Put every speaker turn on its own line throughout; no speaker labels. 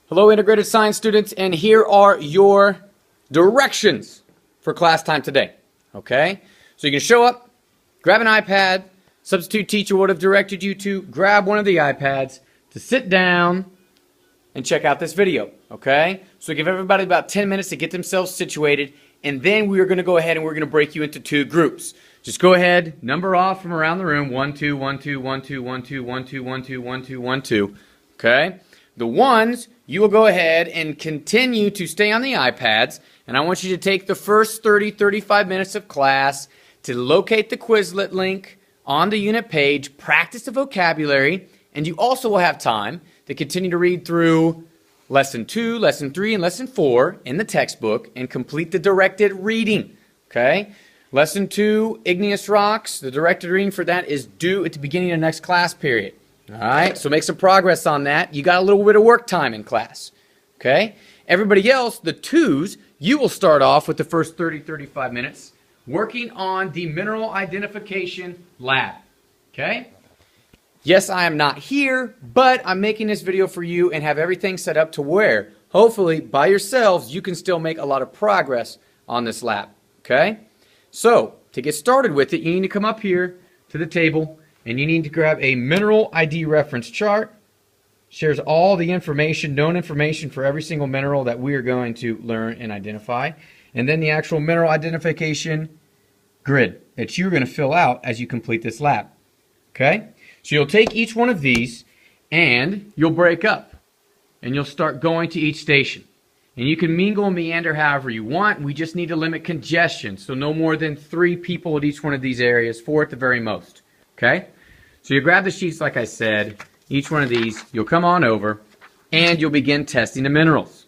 Hello, integrated science students, and here are your directions for class time today. Okay? So you can show up, grab an iPad. Substitute teacher would have directed you to grab one of the iPads to sit down and check out this video. Okay? So give everybody about 10 minutes to get themselves situated, and then we are going to go ahead and we're going to break you into two groups. Just go ahead, number off from around the room. 1, 2, 1, 2, 1, 2, 1, 2, 1, 2, 1, 2, 1, 2, 1, 2. Okay? The ones, you will go ahead and continue to stay on the iPads, and I want you to take the first 35 minutes of class to locate the Quizlet link on the unit page, practice the vocabulary, and you also will have time to continue to read through Lesson 2, Lesson 3, and Lesson 4 in the textbook and complete the directed reading. Okay? Lesson 2, Igneous rocks, the directed reading for that is due at the beginning of the next class period. All right, so make some progress on that. You got a little bit of work time in class. Okay? Everybody else, the twos, you will start off with the first 35 minutes working on the mineral identification lab. Okay? Yes, I am not here, but I'm making this video for you and have everything set up to where, hopefully, by yourselves, you can still make a lot of progress on this lab. Okay? So, to get started with it, you need to come up here to the table and you need to grab a mineral ID reference chart. Shares all the information, known information for every single mineral that we are going to learn and identify. And then the actual mineral identification grid that you're going to fill out as you complete this lab. Okay? So you'll take each one of these and you'll break up. And you'll start going to each station. And you can mingle and meander however you want. We just need to limit congestion. So no more than 3 people at each one of these areas, 4 at the very most. Okay? So you grab the sheets like I said, each one of these, you'll come on over, and you'll begin testing the minerals.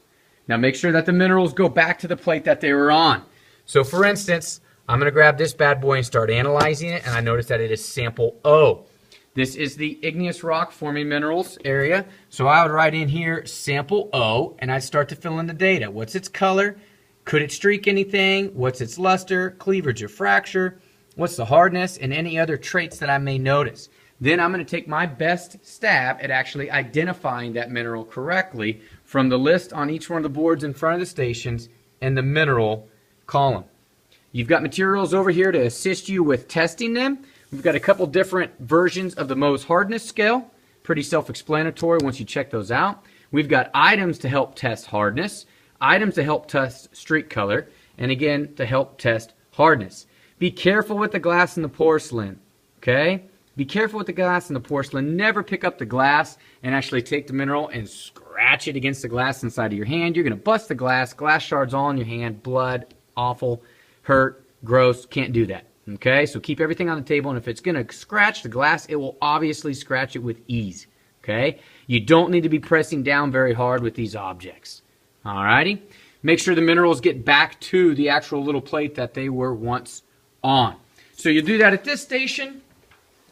Now make sure that the minerals go back to the plate that they were on. So for instance, I'm going to grab this bad boy and start analyzing it, and I notice that it is sample O. This is the igneous rock forming minerals area. So I would write in here sample O, and I'd start to fill in the data. What's its color? Could it streak anything? What's its luster, cleavage or fracture? What's the hardness, and any other traits that I may notice. Then I'm going to take my best stab at actually identifying that mineral correctly from the list on each one of the boards in front of the stations and the mineral column. You've got materials over here to assist you with testing them. We've got a couple different versions of the Mohs hardness scale. Pretty self-explanatory once you check those out. We've got items to help test hardness, items to help test streak color, and again to help test hardness. Be careful with the glass and the porcelain, okay? Be careful with the glass and the porcelain. Never pick up the glass and actually take the mineral and scratch it against the glass inside of your hand. You're going to bust the glass shards all in your hand, blood, awful, hurt, gross, can't do that, okay? So keep everything on the table, and if it's going to scratch the glass, it will obviously scratch it with ease, okay? You don't need to be pressing down very hard with these objects, alrighty? Make sure the minerals get back to the actual little plate that they were once on. So you do that at this station.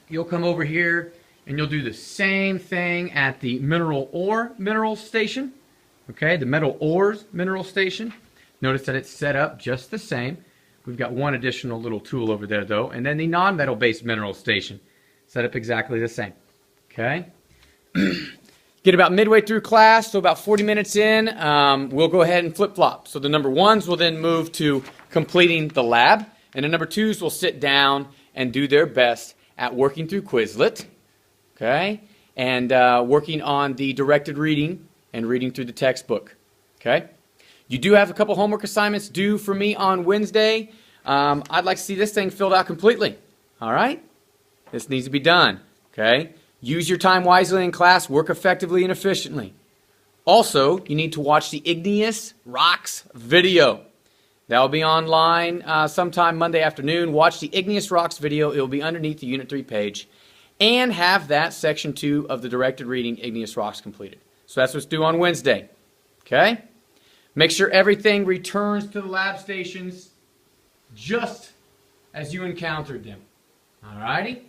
You'll come over here and you'll do the same thing at the mineral station. Okay, the metal ores mineral station. Notice that it's set up just the same. We've got one additional little tool over there though, and then the non-metal based mineral station. Set up exactly the same. Okay. Get about midway through class, so about 40 minutes in, we'll go ahead and flip-flop. So the number ones will then move to completing the lab. And the number twos will sit down and do their best at working through Quizlet, okay, and working on the directed reading and reading through the textbook, okay. You do have a couple homework assignments due for me on Wednesday. I'd like to see this thing filled out completely, all right? This needs to be done, okay. Use your time wisely in class, work effectively and efficiently. Also, you need to watch the Igneous rocks video. That will be online sometime Monday afternoon. Watch the Igneous Rocks video. It will be underneath the Unit 3 page. And have that Section 2 of the directed reading Igneous Rocks completed. So that's what's due on Wednesday. Okay? Make sure everything returns to the lab stations just as you encountered them. Alrighty?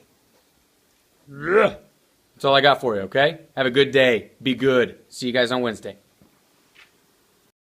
That's all I got for you, okay? Have a good day. Be good. See you guys on Wednesday.